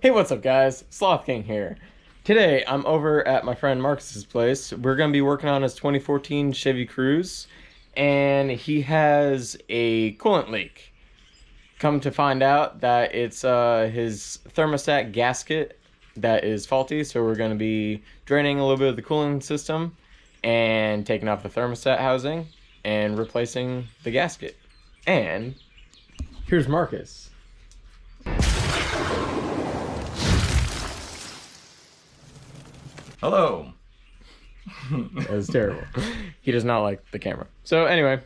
Hey, what's up guys? Sloth King here. Today I'm over at my friend Marcus's place. We're going to be working on his 2014 Chevy Cruze, and he has a coolant leak. Come to find out that it's his thermostat gasket that is faulty, so we're going to be draining a little bit of the cooling system and taking off the thermostat housing and replacing the gasket. And here's Marcus. Hello. That was terrible. He does not like the camera. So anyway,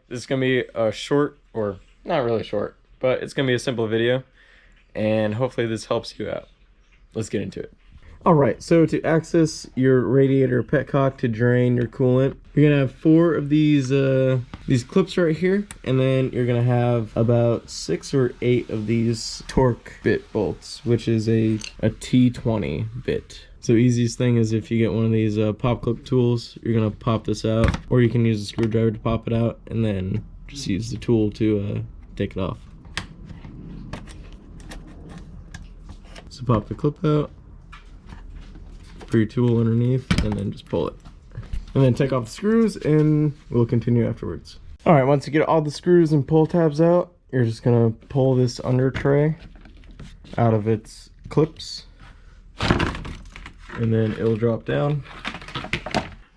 this is gonna be a short, or not really short, but it's gonna be a simple video, and hopefully this helps you out. Let's get into it. All right, so to access your radiator petcock to drain your coolant, you're gonna have 4 of these clips right here, and then you're gonna have about 6 or 8 of these torque bit bolts, which is a T20 bit. So easiest thing is if you get one of these pop clip tools, you're gonna pop this out, or you can use a screwdriver to pop it out, and then just use the tool to take it off. So pop the clip out, put your tool underneath, and then just pull it. And then take off the screws, and we'll continue afterwards. All right, once you get all the screws and pull tabs out, you're just gonna pull this under tray out of its clips, and then it'll drop down.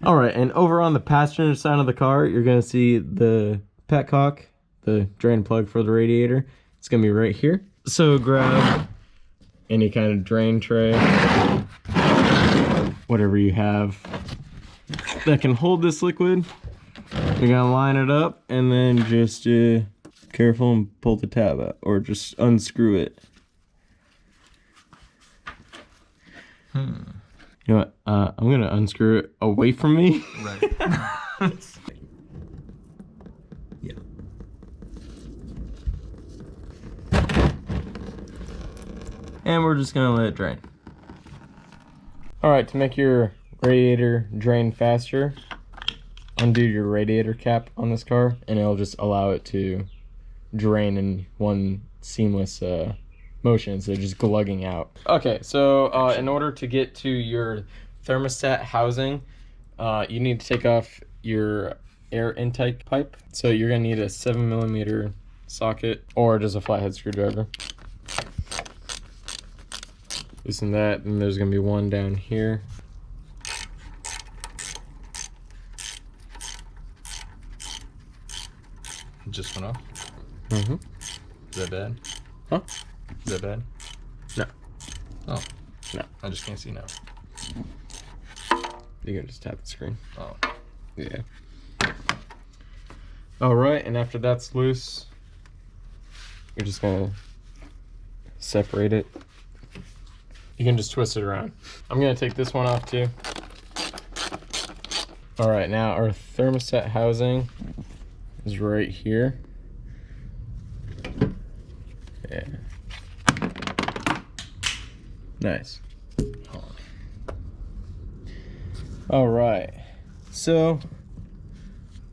All right, and over on the passenger side of the car, you're gonna see the petcock, the drain plug for the radiator. It's gonna be right here. So grab any kind of drain tray, whatever you have that can hold this liquid. You're gonna line it up, and then just careful and pull the tab out, or just unscrew it. You know what? I'm gonna unscrew it away from me. Right. Yeah. And we're just gonna let it drain. All right, to make your radiator drain faster, undo your radiator cap on this car, and it'll just allow it to drain in one seamless motion, so just glugging out. Okay, so in order to get to your thermostat housing, you need to take off your air intake pipe. So you're gonna need a 7mm socket, or just a flathead screwdriver. Loosen that, and there's gonna be one down here. Just went off. Mm-hmm. Is that bad? Huh? Is that bad? No. Oh. No. I just can't see now. You can just tap the screen. Oh. Yeah. All right, and after that's loose, you're just gonna separate it. You can just twist it around. I'm gonna take this one off too. All right, now our thermostat housing is right here. Yeah. Nice. All right, so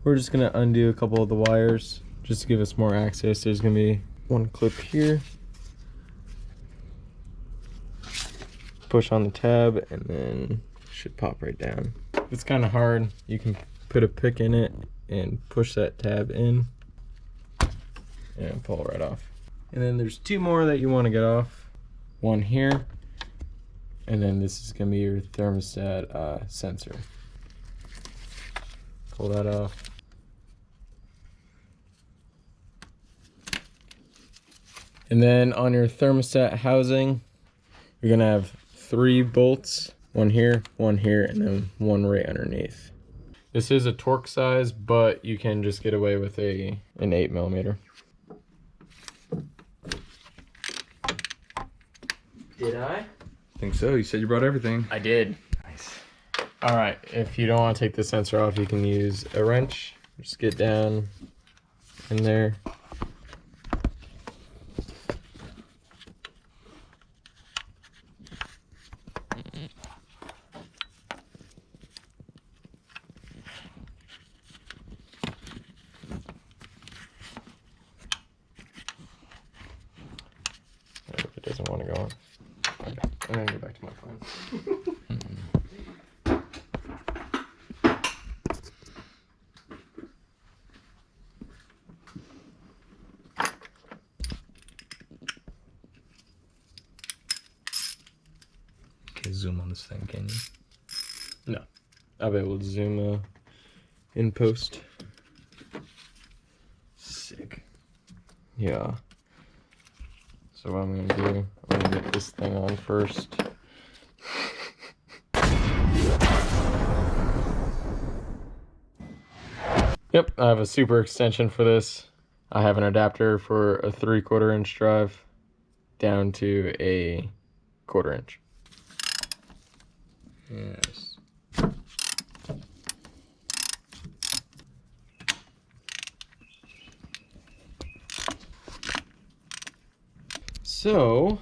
we're just gonna undo a couple of the wires just to give us more access. There's gonna be one clip here. Push on the tab, and then it should pop right down. If it's kind of hard, you can put a pick in it and push that tab in and pull it right off. And then there's 2 more that you want to get off. One here, and then this is gonna be your thermostat sensor. Pull that off. And then on your thermostat housing, you're gonna have 3 bolts, one here, and then one right underneath. This is a torque size, but you can just get away with an 8mm. Did I? I think so. You said you brought everything. I did. Nice. All right, if you don't want to take the sensor off, you can use a wrench. Just get down in there. doesn't want to go on. Okay, I'm gonna go back to my phone. Okay, zoom on this thing, can you? No, I'll be able to zoom in post. Sick. Yeah. So what I'm gonna do, I'm gonna get this thing on first. Yep, I have a super extension for this. I have an adapter for a 3/4 inch drive down to a 1/4 inch. Yes. So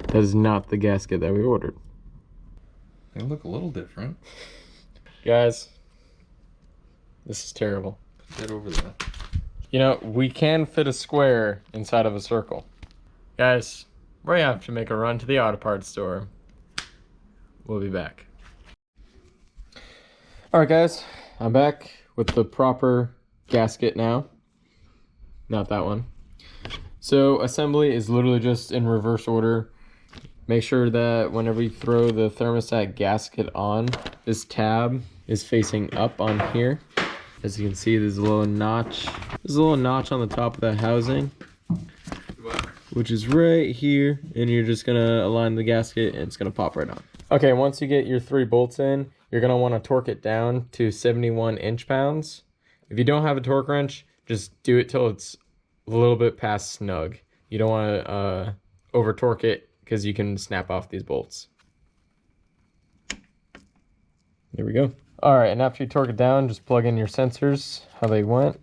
that is not the gasket that we ordered. They look a little different. Guys, this is terrible. Put that over there. You know, we can fit a square inside of a circle. Guys, we have to make a run to the auto parts store. We'll be back. Alright guys, I'm back with the proper gasket now. Not that one. So assembly is literally just in reverse order. Make sure that whenever you throw the thermostat gasket on, this tab is facing up on here. As you can see, there's a little notch. There's a little notch on the top of that housing, which is right here. And you're just gonna align the gasket and it's gonna pop right on. Okay, once you get your 3 bolts in, you're gonna wanna torque it down to 71 inch-pounds. If you don't have a torque wrench, just do it till it's a little bit past snug. You don't wanna over torque it, because you can snap off these bolts. There we go. All right, and after you torque it down, just plug in your sensors, how they went.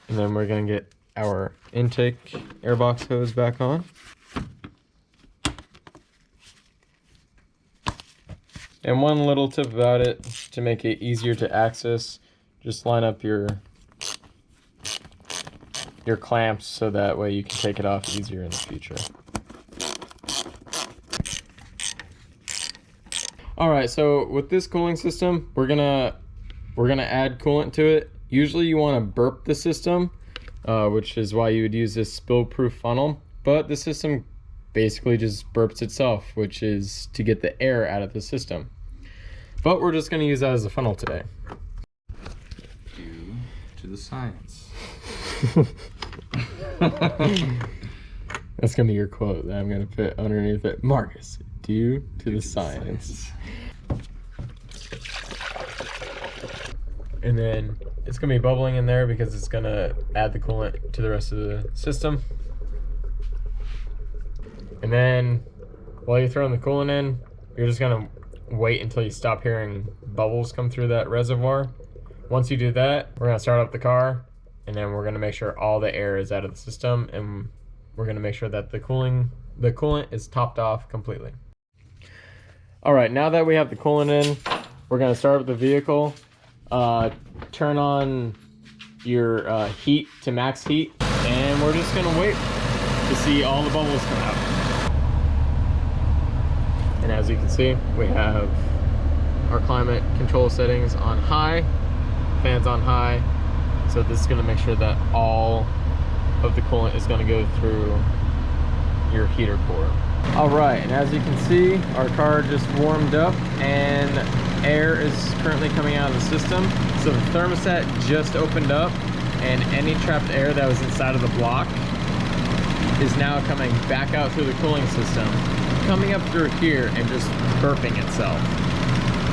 And then we're gonna get our intake airbox hose back on. And one little tip about it, to make it easier to access, just line up your clamps so that way you can take it off easier in the future. Alright, so with this cooling system, we're gonna add coolant to it. Usually you want to burp the system, which is why you would use this spill-proof funnel, but the system basically just burps itself, which is to get the air out of the system. But we're just going to use that as a funnel today. Due to the science. That's going to be your quote that I'm going to put underneath it. Marcus, due to the science. And then it's going to be bubbling in there because it's going to add the coolant to the rest of the system. And then while you're throwing the coolant in, you're just gonna wait until you stop hearing bubbles come through that reservoir. Once you do that, we're gonna start up the car, and then we're gonna make sure all the air is out of the system, and we're gonna make sure that the coolant is topped off completely. All right, now that we have the coolant in, we're gonna start with the vehicle. Turn on your heat to max heat, and we're just gonna wait to see all the bubbles come out. And as you can see, we have our climate control settings on high, fans on high. So this is gonna make sure that all of the coolant is gonna go through your heater core. All right, and as you can see, our car just warmed up and air is currently coming out of the system. So the thermostat just opened up, and any trapped air that was inside of the block is now coming back out through the cooling system, coming up through here and just burping itself.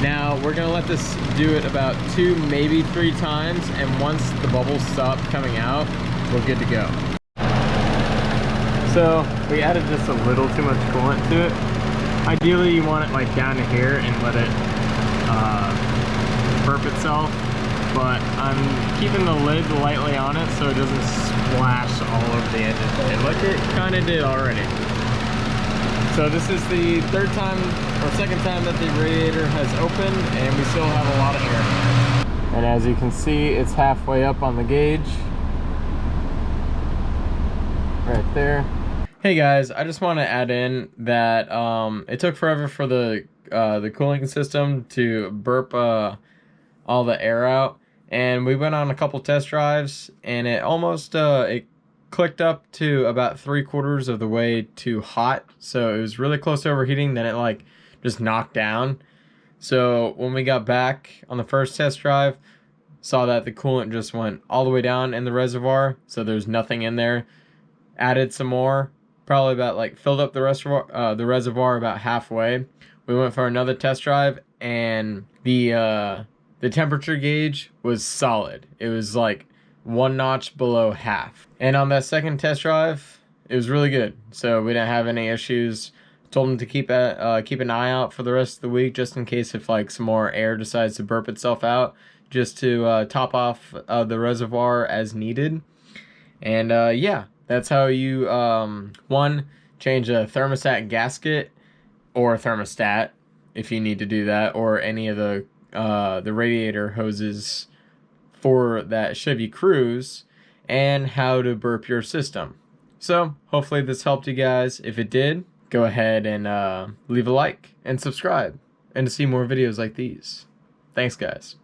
Now we're gonna let this do it about 2, maybe 3 times, and once the bubbles stop coming out, we're good to go. So we added just a little too much coolant to it. Ideally you want it like down to here and let it burp itself, but I'm keeping the lid lightly on it so it doesn't splash all over the edges, and like it kind of did already. So this is the third time or second time that the radiator has opened, and we still have a lot of air. And as you can see, it's halfway up on the gauge. Right there. Hey guys, I just want to add in that it took forever for the cooling system to burp all the air out, and we went on a couple test drives, and it almost it clicked up to about 3/4 of the way to hot, so it was really close to overheating. Then it like just knocked down. So when we got back on the first test drive, saw that the coolant just went all the way down in the reservoir, so there's nothing in there. Added some more, probably about like filled up the reservoir about halfway. We went for another test drive, and the temperature gauge was solid. It was like 1 notch below half. And on that second test drive, it was really good. So we didn't have any issues. Told them to keep an eye out for the rest of the week, just in case if like some more air decides to burp itself out, just to top off the reservoir as needed. And yeah, that's how you one, change a thermostat gasket or a thermostat if you need to do that, or any of the radiator hoses for that Chevy Cruze, and how to burp your system. So hopefully this helped you guys. If it did, go ahead and leave a like and subscribe, and to see more videos like these. Thanks guys.